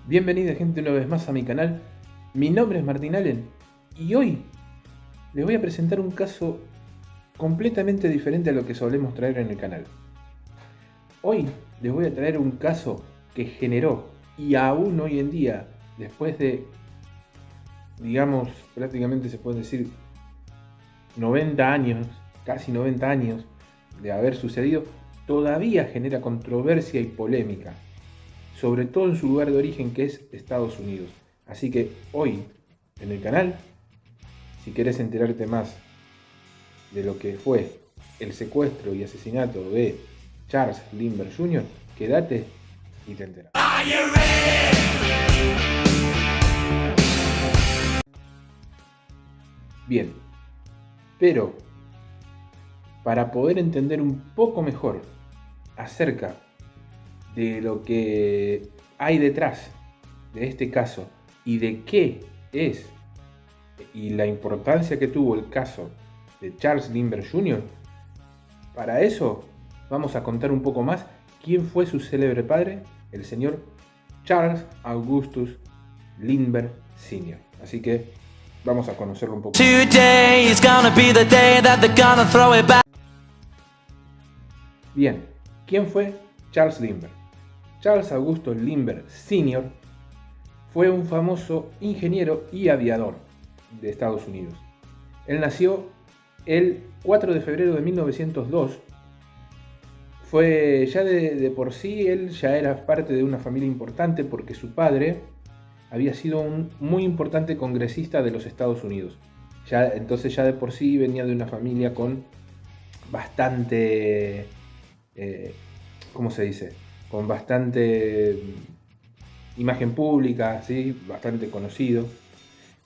Bienvenida gente una vez más a mi canal. Mi nombre es Martín Allen y hoy les voy a presentar un caso completamente diferente a lo que solemos traer en el canal. Hoy les voy a traer un caso que generó y aún hoy en día, después de, digamos, prácticamente se puede decir 90 años, casi 90 años de haber sucedido, todavía genera controversia y polémica, sobre todo en su lugar de origen, que es Estados Unidos. Así que hoy en el canal, si querés enterarte más de lo que fue el secuestro y asesinato de Charles Lindbergh Jr., quédate y te enteras. Bien, pero para poder entender un poco mejor acerca de lo que hay detrás de este caso y de qué es y la importancia que tuvo el caso de Charles Lindbergh Jr., para eso vamos a contar un poco más quién fue su célebre padre, el señor Charles Augustus Lindbergh Sr. Así que vamos a conocerlo un poco. Bien, ¿quién fue Charles Lindbergh? Charles Augustus Lindbergh Sr. fue un famoso ingeniero y aviador de Estados Unidos. Él nació el 4 de febrero de 1902. Fue ya de por sí, él ya era parte de una familia importante porque su padre había sido un muy importante congresista de los Estados Unidos. Entonces ya de por sí venía de una familia con bastante, ¿cómo se dice? Con bastante imagen pública, ¿sí? Bastante conocido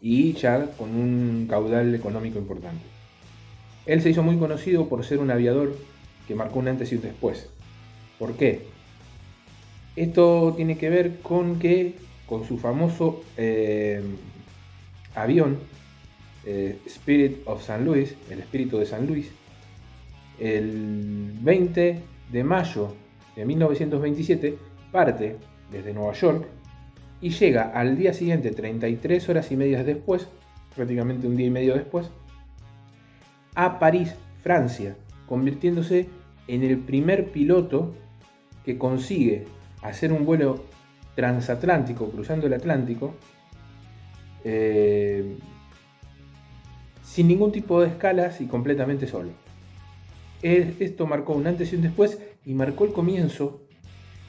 y ya con un caudal económico importante. Él se hizo muy conocido por ser un aviador que marcó un antes y un después. ¿Por qué? Esto tiene que ver con su famoso avión Spirit of St. Louis, el espíritu de San Luis, el 20 de mayo de 1927 parte desde Nueva York y llega al día siguiente, 33 horas y media después, prácticamente un día y medio después, a París, Francia, convirtiéndose en el primer piloto que consigue hacer un vuelo transatlántico cruzando el Atlántico sin ningún tipo de escalas y completamente solo. Esto marcó un antes y un después y marcó el comienzo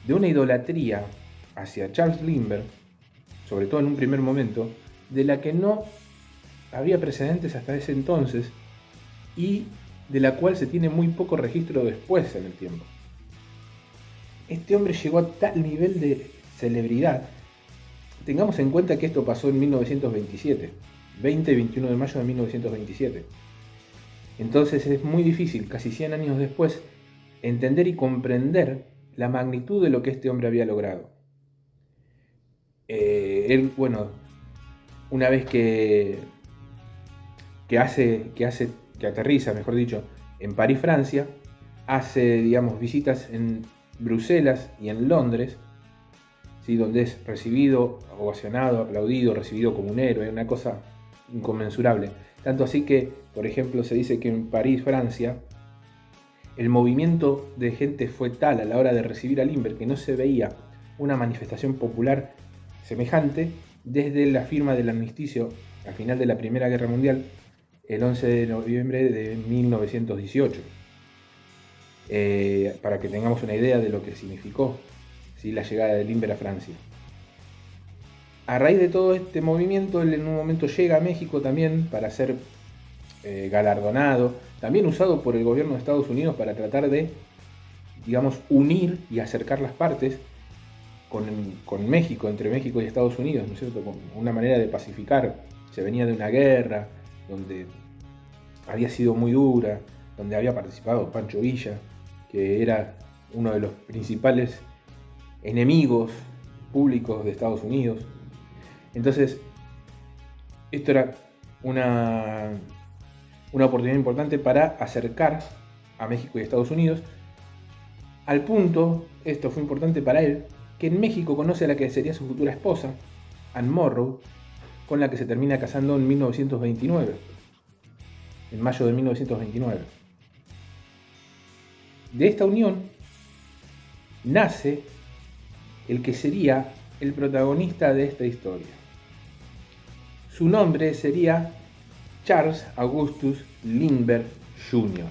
de una idolatría hacia Charles Lindbergh, sobre todo en un primer momento, de la que no había precedentes hasta ese entonces y de la cual se tiene muy poco registro después en el tiempo. Este hombre llegó a tal nivel de celebridad. Tengamos en cuenta que esto pasó en 1927, 20 y 21 de mayo de 1927. Entonces es muy difícil, casi 100 años después, entender y comprender la magnitud de lo que este hombre había logrado. Él, bueno, una vez que aterriza, mejor dicho, en París, Francia, hace, digamos, visitas en Bruselas y en Londres, ¿sí? Donde es recibido, ovacionado, aplaudido, recibido como un héroe, una cosa inconmensurable. Tanto así que, por ejemplo, se dice que en París, Francia, el movimiento de gente fue tal a la hora de recibir a Lindbergh que no se veía una manifestación popular semejante desde la firma del armisticio al final de la Primera Guerra Mundial, el 11 de noviembre de 1918. Para que tengamos una idea de lo que significó, ¿sí?, la llegada de Lindbergh a Francia. A raíz de todo este movimiento, él en un momento llega a México también para ser galardonado, también usado por el gobierno de Estados Unidos para tratar de, digamos, unir y acercar las partes con México, entre México y Estados Unidos, ¿no es cierto?, con una manera de pacificar. Se venía de una guerra donde había sido muy dura, donde había participado Pancho Villa, que era uno de los principales enemigos públicos de Estados Unidos. Entonces, esto era una oportunidad importante para acercar a México y Estados Unidos, al punto, esto fue importante para él, que en México conoce a la que sería su futura esposa, Anne Morrow, con la que se termina casando en 1929, en mayo de 1929. De esta unión nace el que sería el protagonista de esta historia. Su nombre sería Charles Augustus Lindbergh Jr.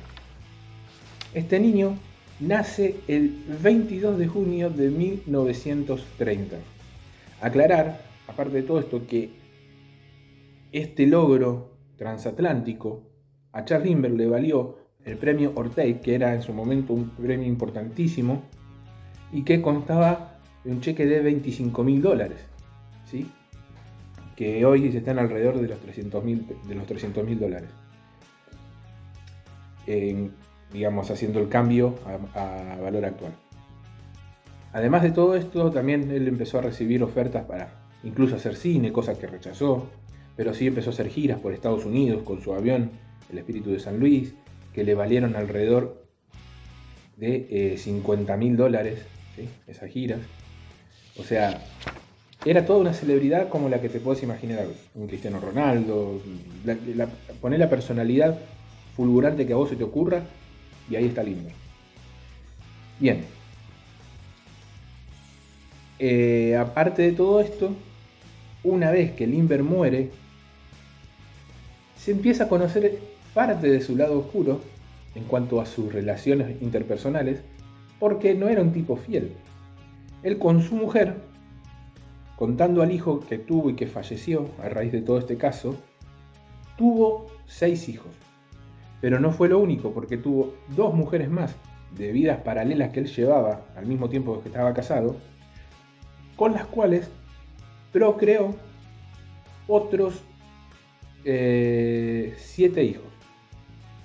Este niño nace el 22 de junio de 1930. Aclarar, aparte de todo esto, que este logro transatlántico a Charles Lindbergh le valió el premio Orteig, que era en su momento un premio importantísimo y que constaba de un cheque de $25.000, ¿sí? Que hoy están alrededor de los $300.000, digamos, haciendo el cambio a valor actual. Además de todo esto, también él empezó a recibir ofertas para incluso hacer cine, cosa que rechazó, pero sí empezó a hacer giras por Estados Unidos con su avión, el Espíritu de San Luis, que le valieron alrededor de $50.000, ¿sí? Esas giras. O sea, era toda una celebridad como la que te puedes imaginar hoy. Un Cristiano Ronaldo, poner la personalidad fulgurante que a vos se te ocurra, y ahí está Lindbergh. Bien. Aparte de todo esto, una vez que Lindbergh muere, se empieza a conocer parte de su lado oscuro en cuanto a sus relaciones interpersonales, porque no era un tipo fiel. Él con su mujer, contando al hijo que tuvo y que falleció a raíz de todo este caso, tuvo 6 hijos. Pero no fue lo único, porque tuvo 2 mujeres más de vidas paralelas que él llevaba al mismo tiempo que estaba casado, con las cuales procreó otros 7 hijos,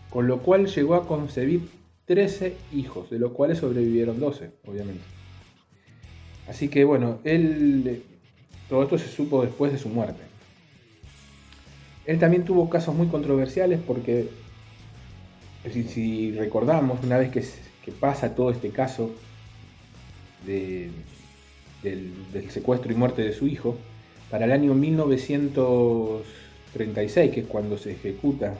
con lo cual llegó a concebir 13 hijos, de los cuales sobrevivieron 12, obviamente. Así que bueno, todo esto se supo después de su muerte. Él también tuvo casos muy controversiales porque, si recordamos, una vez que pasa todo este caso del secuestro y muerte de su hijo, para el año 1936, que es cuando se ejecuta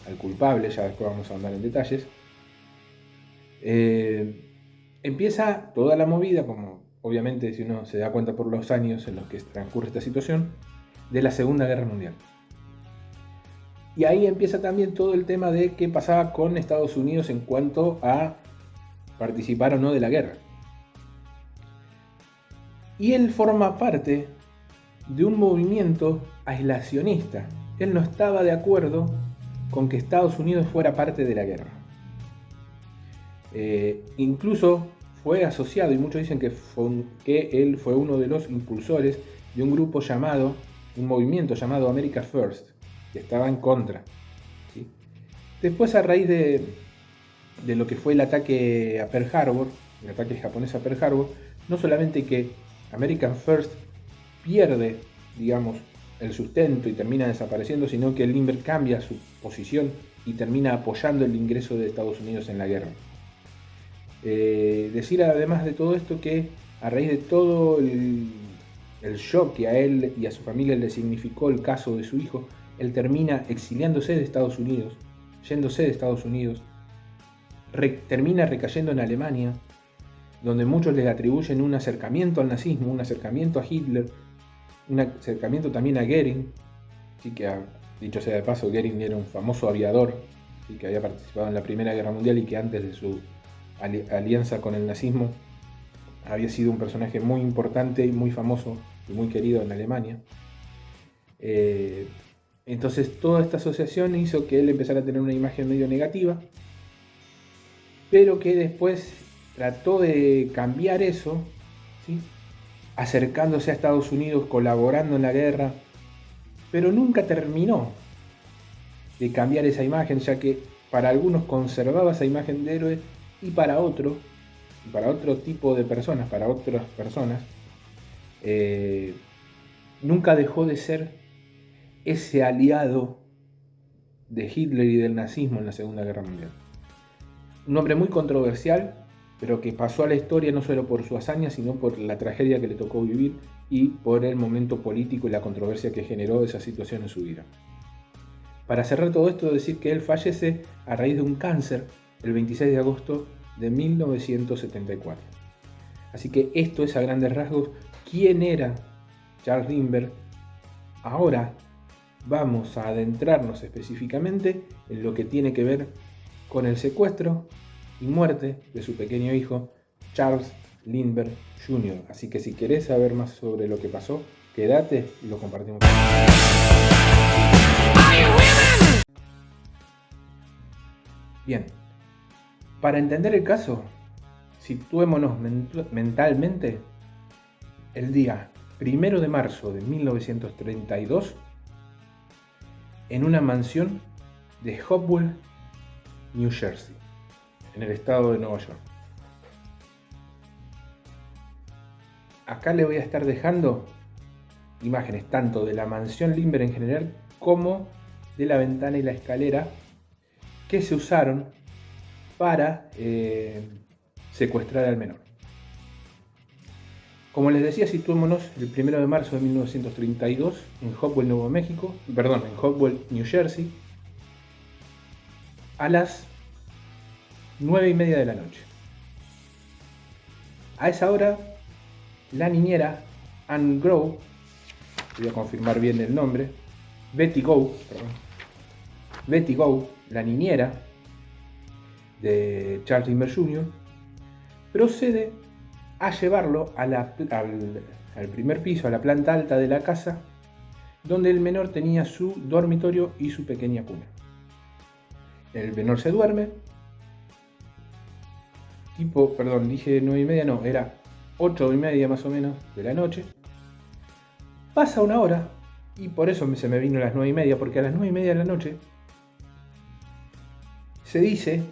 al culpable, ya después vamos a andar en detalles, empieza toda la movida, como obviamente si uno se da cuenta por los años en los que transcurre esta situación, de la Segunda Guerra Mundial. Y ahí empieza también todo el tema de qué pasaba con Estados Unidos en cuanto a participar o no de la guerra. Y él forma parte de un movimiento aislacionista. Él no estaba de acuerdo con que Estados Unidos fuera parte de la guerra. Incluso fue asociado, y muchos dicen que él fue uno de los impulsores de un movimiento llamado America First, que estaba en contra, ¿sí? Después, a raíz de lo que fue el ataque a Pearl Harbor, el ataque japonés a Pearl Harbor, no solamente que American First pierde, digamos, el sustento y termina desapareciendo, sino que Lindbergh cambia su posición y termina apoyando el ingreso de Estados Unidos en la guerra. Decir además de todo esto que a raíz de todo el shock que a él y a su familia le significó el caso de su hijo, él termina exiliándose de Estados Unidos, yéndose de Estados Unidos, termina recayendo en Alemania, donde muchos le atribuyen un acercamiento al nazismo, un acercamiento a Hitler, un acercamiento también a Goering, ¿sí? Que dicho sea de paso, Goering era un famoso aviador, ¿sí? Que había participado en la Primera Guerra Mundial y que antes de su alianza con el nazismo había sido un personaje muy importante y muy famoso y muy querido en Alemania. Entonces toda esta asociación hizo que él empezara a tener una imagen medio negativa, pero que después trató de cambiar eso, ¿sí? Acercándose a Estados Unidos, colaborando en la guerra, pero nunca terminó de cambiar esa imagen, ya que para algunos conservaba esa imagen de héroe y para otro tipo de personas, para otras personas, nunca dejó de ser ese aliado de Hitler y del nazismo en la Segunda Guerra Mundial. Un hombre muy controversial, pero que pasó a la historia no solo por su hazaña, sino por la tragedia que le tocó vivir y por el momento político y la controversia que generó esa situación en su vida. Para cerrar todo esto, decir que él fallece a raíz de un cáncer el 26 de agosto de 1974. Así que esto es a grandes rasgos quién era Charles Lindbergh. Ahora vamos a adentrarnos específicamente en lo que tiene que ver con el secuestro y muerte de su pequeño hijo Charles Lindbergh Jr. Así que si querés saber más sobre lo que pasó, quédate y lo compartimos. Bien, para entender el caso, situémonos mentalmente el día 1 de marzo de 1932 en una mansión de Hopewell, New Jersey, en el estado de Nueva York. Acá le voy a estar dejando imágenes tanto de la mansión Lindbergh en general como de la ventana y la escalera que se usaron para secuestrar al menor. Como les decía, situémonos el 1 de marzo de 1932 en Hopewell, en Hopewell, New Jersey, a las 9:30 de la noche. A esa hora, la niñera Anne Grove, voy a confirmar bien el nombre, Betty Grove, la niñera de Charles Lindbergh Jr., procede a llevarlo al primer piso, a la planta alta de la casa, donde el menor tenía su dormitorio y su pequeña cuna. El menor se duerme, dije 9:30, no, era 8:30 más o menos de la noche. Pasa una hora, y por eso se me vino a las 9:30, porque a las 9:30 de la noche se dice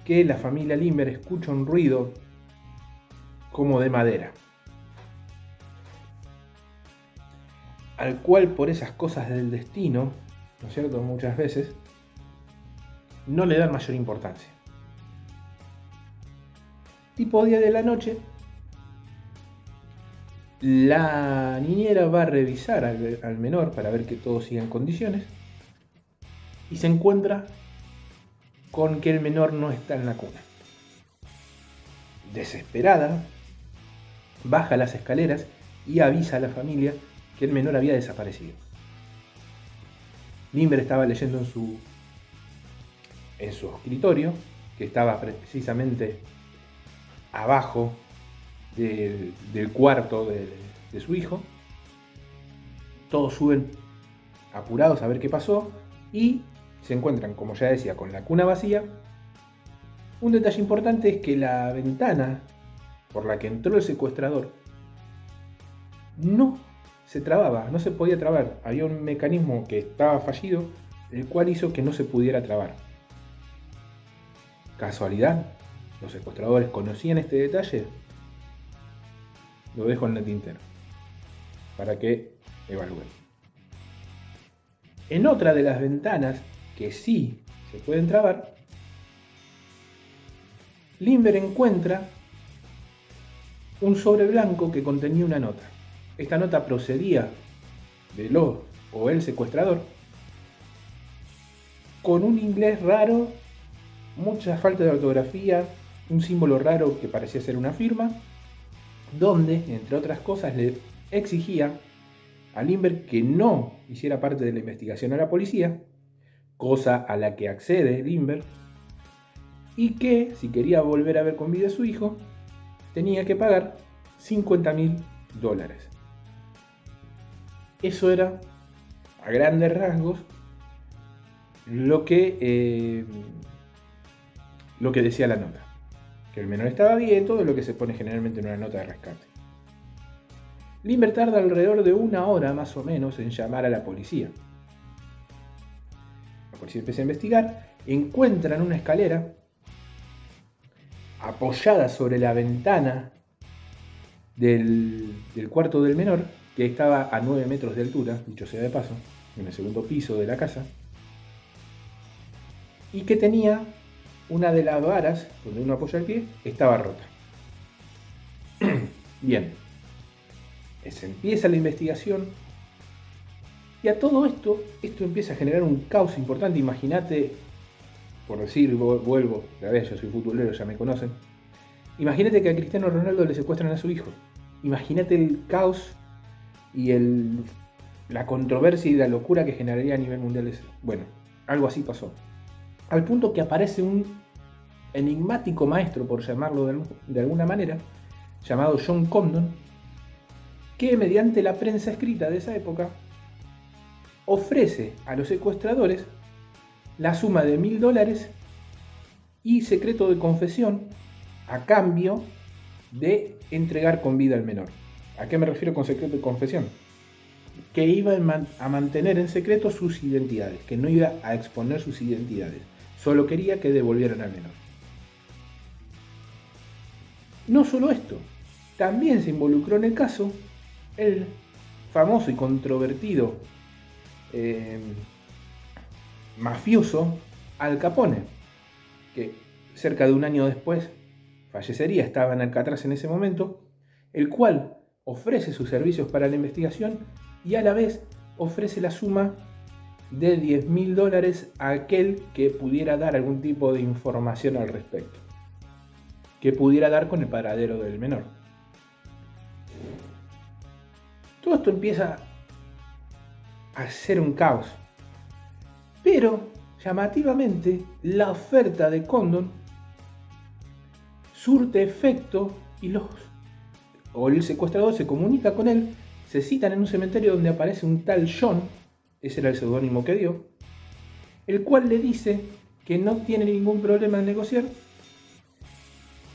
que la familia Lindbergh escucha un ruido como de madera, al cual por esas cosas del destino, ¿no es cierto?, muchas veces no le dan mayor importancia. Tipo 10 de la noche, la niñera va a revisar al menor para ver que todo siga en condiciones y se encuentra con que el menor no está en la cuna. Desesperada, baja las escaleras y avisa a la familia que el menor había desaparecido. Lindbergh estaba leyendo en su escritorio, que estaba precisamente abajo del cuarto de su hijo. Todos suben apurados a ver qué pasó y se encuentran, como ya decía, con la cuna vacía. Un detalle importante es que la ventana por la que entró el secuestrador no se trababa, no se podía trabar. Había un mecanismo que estaba fallido, el cual hizo que no se pudiera trabar. ¿Casualidad? ¿Los secuestradores conocían este detalle? Lo dejo en el tintero para que evalúen. En otra de las ventanas que sí se pueden trabar, Lindbergh encuentra un sobre blanco que contenía una nota. Esta nota procedía de el secuestrador, con un inglés raro, mucha falta de ortografía, un símbolo raro que parecía ser una firma, donde, entre otras cosas, le exigía a Lindbergh que no hiciera parte de la investigación a la policía, cosa a la que accede Lindbergh, y que, si quería volver a ver con vida a su hijo, tenía que pagar $50.000. Eso era, a grandes rasgos, lo que decía la nota. Que el menor estaba bien, todo lo que se pone generalmente en una nota de rescate. Lindbergh tarda alrededor de 1 hora más o menos en llamar a la policía. La policía empieza a investigar, encuentran una escalera apoyada sobre la ventana del cuarto del menor, que estaba a 9 metros de altura, dicho sea de paso, en el segundo piso de la casa, y que tenía una de las varas donde uno apoya el pie estaba rota. Bien, se empieza la investigación y a todo esto empieza a generar un caos importante. Imagínate, por decir, vuelvo, a ver, yo soy futbolero, ya me conocen. Imagínate que a Cristiano Ronaldo le secuestran a su hijo. Imagínate el caos y la controversia y la locura que generaría a nivel mundial eso. Bueno, algo así pasó. Al punto que aparece un enigmático maestro, por llamarlo de alguna manera, llamado John Condon, que mediante la prensa escrita de esa época ofrece a los secuestradores la suma de $1000 y secreto de confesión a cambio de entregar con vida al menor. ¿A qué me refiero con secreto de confesión? Que iba a mantener en secreto sus identidades, que no iba a exponer sus identidades, solo quería que devolvieran al menor. No solo esto, también se involucró en el caso el famoso y controvertido mafioso Al Capone, que cerca de un año después fallecería, estaba en Alcatraz en ese momento, el cual ofrece sus servicios para la investigación y a la vez ofrece la suma de $10.000 a aquel que pudiera dar algún tipo de información al respecto, que pudiera dar con el paradero del menor. Todo esto empieza a ser un caos, pero llamativamente la oferta de Condon surte efecto y el secuestrador se comunica con él, se citan en un cementerio donde aparece un tal John, ese era el seudónimo que dio, el cual le dice que no tiene ningún problema en negociar,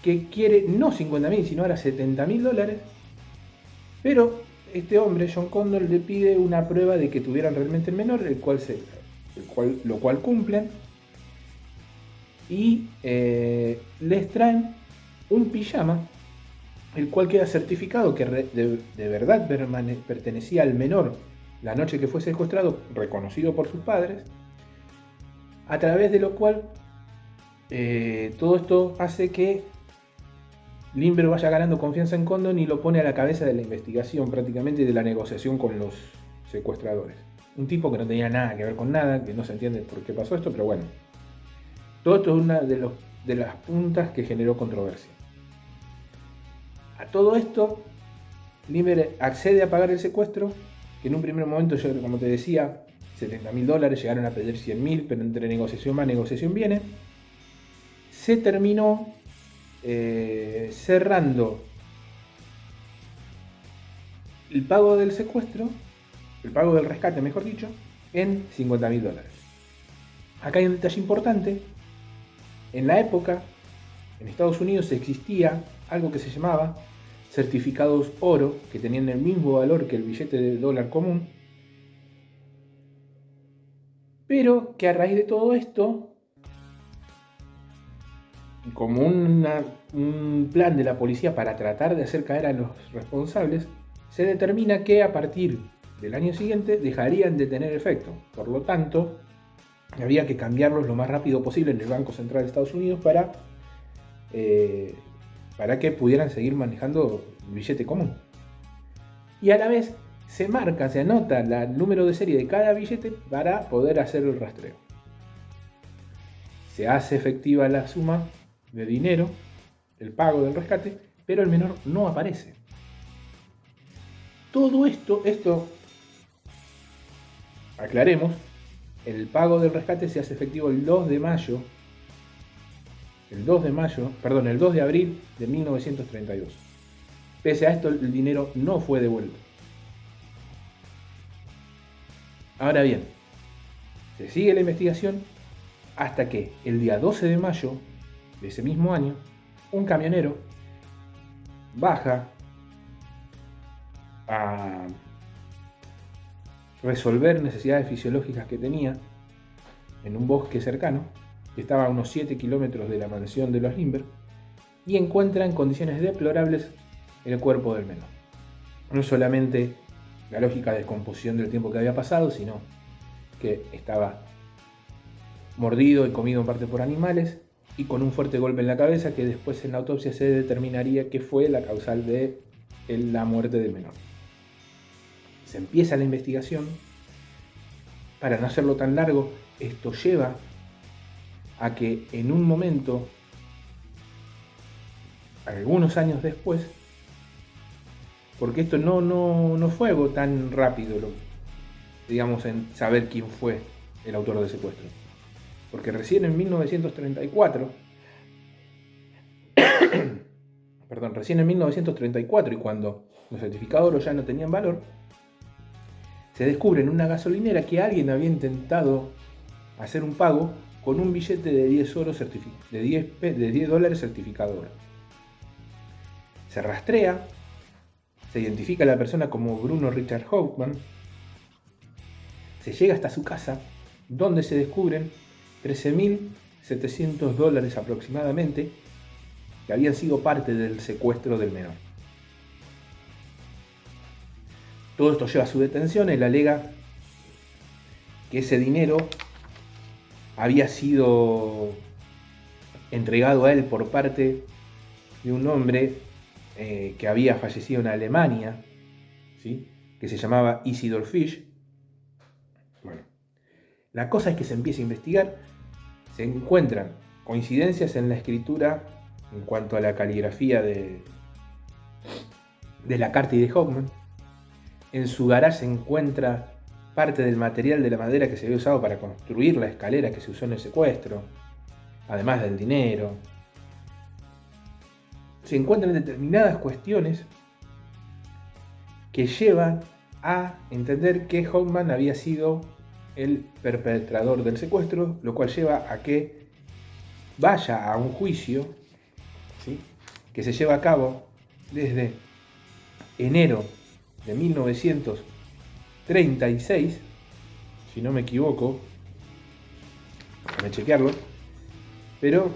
que quiere no 50.000 sino ahora $70.000, pero este hombre, John Condon, le pide una prueba de que tuvieran realmente el menor, lo cual cumplen, y les traen un pijama, el cual queda certificado que de verdad pertenecía al menor la noche que fue secuestrado, reconocido por sus padres, a través de lo cual todo esto hace que Lindbergh vaya ganando confianza en Condon y lo pone a la cabeza de la investigación prácticamente y de la negociación con los secuestradores. Un tipo que no tenía nada que ver con nada, que no se entiende por qué pasó esto, pero bueno. Todo esto es una de las puntas que generó controversia. A todo esto, Lindbergh accede a pagar el secuestro, que en un primer momento, yo, como te decía, $70.000, llegaron a pedir 100.000, pero entre negociación va, negociación viene. Se terminó cerrando el pago del secuestro, el pago del rescate, mejor dicho, en $50.000. Acá hay un detalle importante. En la época, en Estados Unidos existía algo que se llamaba certificados oro, que tenían el mismo valor que el billete de dólar común, pero que a raíz de todo esto, como un plan de la policía para tratar de hacer caer a los responsables, se determina que a partir del año siguiente dejarían de tener efecto. Por lo tanto, había que cambiarlos lo más rápido posible en el Banco Central de Estados Unidos para que pudieran seguir manejando el billete común. Y a la vez se anota el número de serie de cada billete para poder hacer el rastreo. Se hace efectiva la suma de dinero, el pago del rescate, pero el menor no aparece. Todo esto, aclaremos, el pago del rescate se hace efectivo el 2 de abril de 1932. Pese a esto, el dinero no fue devuelto. Ahora bien, se sigue la investigación hasta que el día 12 de mayo de ese mismo año, un camionero baja a resolver necesidades fisiológicas que tenía en un bosque cercano, que estaba a unos 7 kilómetros de la mansión de los Lindbergh, y encuentra en condiciones deplorables el cuerpo del menor. No solamente la lógica de descomposición del tiempo que había pasado, sino que estaba mordido y comido en parte por animales, y con un fuerte golpe en la cabeza que después en la autopsia se determinaría que fue la causal de la muerte del menor. Se empieza la investigación. Para no hacerlo tan largo, esto lleva a que en un momento, algunos años después, porque esto no fue algo tan rápido, digamos, en saber quién fue el autor del secuestro. Porque recién en 1934, y cuando los certificados de oro ya no tenían valor, se descubre en una gasolinera que alguien había intentado hacer un pago con un billete de 10 dólares certificado oro. Se rastrea, se identifica a la persona como Bruno Richard Hauptmann, se llega hasta su casa, donde se descubren $13.700 aproximadamente, que habían sido parte del secuestro del menor. Todo esto lleva a su detención. Él alega que ese dinero había sido entregado a él por parte de un hombre que había fallecido en Alemania, ¿sí? Que se llamaba Isidor Fisch. Bueno, la cosa es que se empieza a investigar, se encuentran coincidencias en la escritura en cuanto a la caligrafía de la carta y de Hauptmann. En su garaje se encuentra parte del material de la madera que se había usado para construir la escalera que se usó en el secuestro, además del dinero. Se encuentran determinadas cuestiones que llevan a entender que Hauptmann había sido el perpetrador del secuestro, lo cual lleva a que vaya a un juicio, ¿sí?, que se lleva a cabo desde enero de 1936, si no me equivoco, déjame chequearlo, pero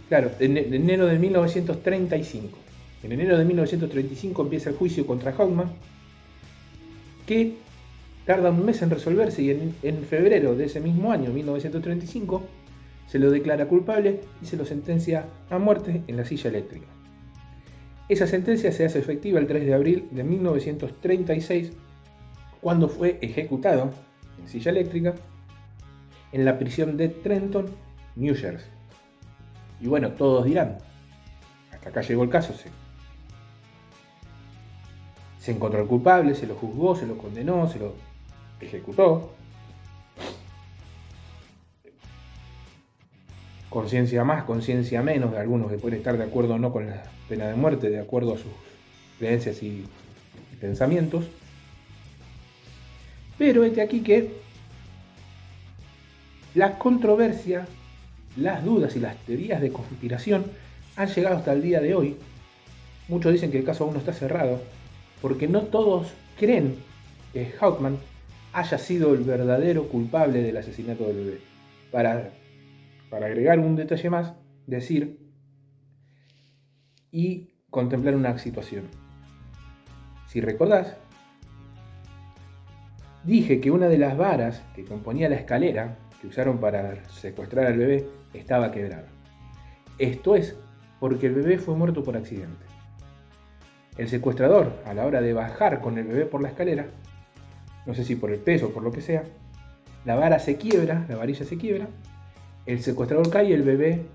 claro, en enero de 1935. En enero de 1935 empieza el juicio contra Hauptmann, que tarda un mes en resolverse, y en febrero de ese mismo año, 1935, se lo declara culpable y se lo sentencia a muerte en la silla eléctrica. Esa sentencia se hace efectiva el 3 de abril de 1936, cuando fue ejecutado en silla eléctrica en la prisión de Trenton, New Jersey. Y bueno, todos dirán, hasta acá llegó el caso, se encontró al culpable, se lo juzgó, se lo condenó, se lo ejecutó. Conciencia más, conciencia menos de algunos que pueden estar de acuerdo o no con la pena de muerte, de acuerdo a sus creencias y pensamientos. Pero este aquí que la controversia, las dudas y las teorías de conspiración han llegado hasta el día de hoy. Muchos dicen que el caso aún no está cerrado, porque no todos creen que Hauptmann haya sido el verdadero culpable del asesinato del bebé. Para agregar un detalle más, decir y contemplar una situación. Si recordás, dije que una de las varas que componía la escalera que usaron para secuestrar al bebé estaba quebrada. Esto es porque el bebé fue muerto por accidente. El secuestrador, a la hora de bajar con el bebé por la escalera, no sé si por el peso o por lo que sea, la vara se quiebra, la varilla se quiebra, el secuestrador cae y el bebé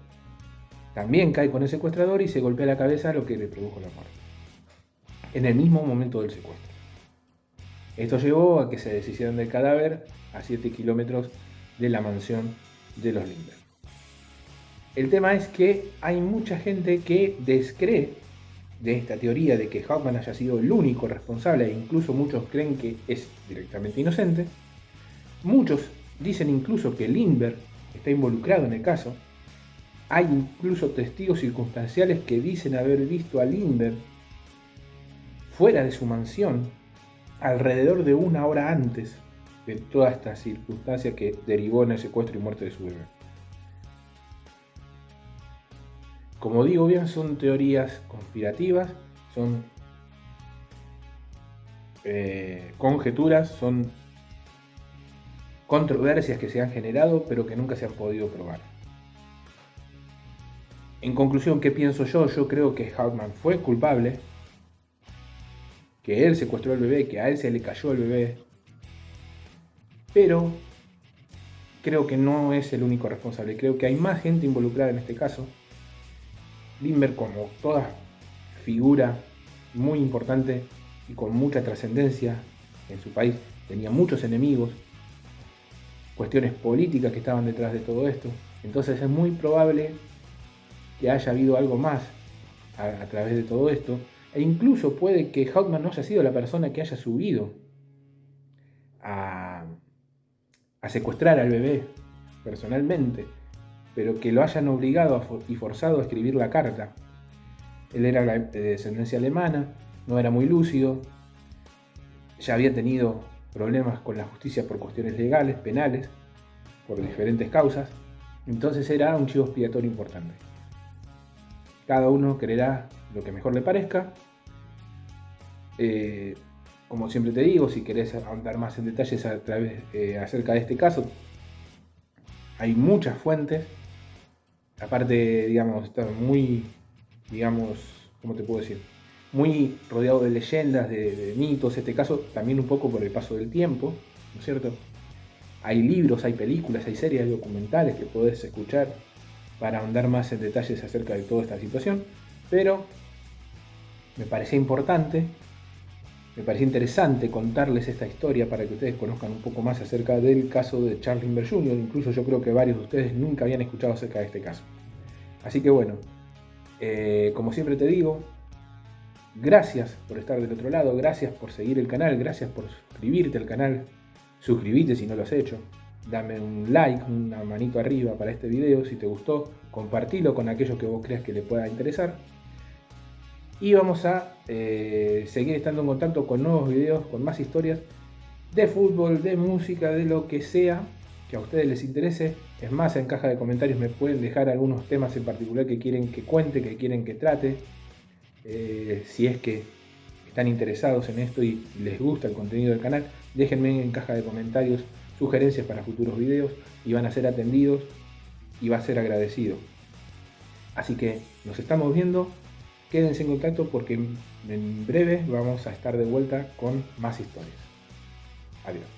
también cae con el secuestrador y se golpea la cabeza, lo que le produjo la muerte, en el mismo momento del secuestro. Esto llevó a que se deshicieran del cadáver a 7 kilómetros de la mansión de los Lindbergh. El tema es que hay mucha gente que descree de esta teoría de que Hauptmann haya sido el único responsable, e incluso muchos creen que es directamente inocente. Muchos dicen incluso que Lindbergh está involucrado en el caso. Hay incluso testigos circunstanciales que dicen haber visto a Lindbergh fuera de su mansión alrededor de una hora antes de toda esta circunstancia que derivó en el secuestro y muerte de su bebé. Como digo bien, son teorías conspirativas, son conjeturas, son controversias que se han generado pero que nunca se han podido probar. En conclusión, ¿qué pienso yo? Yo creo que Hauptmann fue culpable, que él secuestró al bebé, que a él se le cayó el bebé, pero creo que no es el único responsable. Creo que hay más gente involucrada en este caso. Lindbergh, como toda figura muy importante y con mucha trascendencia en su país, tenía muchos enemigos, cuestiones políticas que estaban detrás de todo esto. Entonces es muy probable que haya habido algo más a través de todo esto, e incluso puede que Hauptmann no haya sido la persona que haya subido a secuestrar al bebé personalmente, pero que lo hayan obligado y forzado a escribir la carta. Él era de descendencia alemana, no era muy lúcido, ya había tenido problemas con la justicia por cuestiones legales, penales, por diferentes causas, entonces era un chivo expiatorio importante. Cada uno creerá lo que mejor le parezca. Como siempre te digo, si querés ahondar más en detalles acerca de este caso, hay muchas fuentes. Aparte, digamos, está muy, digamos, ¿cómo te puedo decir? Muy rodeado de leyendas, de mitos, este caso también un poco por el paso del tiempo, ¿no es cierto? Hay libros, hay películas, hay series, hay documentales que podés escuchar para ahondar más en detalles acerca de toda esta situación, pero me parecía importante, me parecía interesante contarles esta historia para que ustedes conozcan un poco más acerca del caso de Charles Lindbergh Jr. Incluso yo creo que varios de ustedes nunca habían escuchado acerca de este caso. Así que bueno, como siempre te digo, gracias por estar del otro lado, gracias por seguir el canal, gracias por suscribirte al canal, suscríbete si no lo has hecho, dame un like, una manito arriba para este video si te gustó, compartilo con aquellos que vos creas que le pueda interesar. Y vamos a seguir estando en contacto con nuevos videos, con más historias de fútbol, de música, de lo que sea que a ustedes les interese. Es más, en caja de comentarios me pueden dejar algunos temas en particular que quieren que cuente, que quieren que trate. Si es que están interesados en esto y les gusta el contenido del canal, déjenme en caja de comentarios sugerencias para futuros videos y van a ser atendidos y va a ser agradecido. Así que nos estamos viendo. Quédense en contacto porque en breve vamos a estar de vuelta con más historias. Adiós.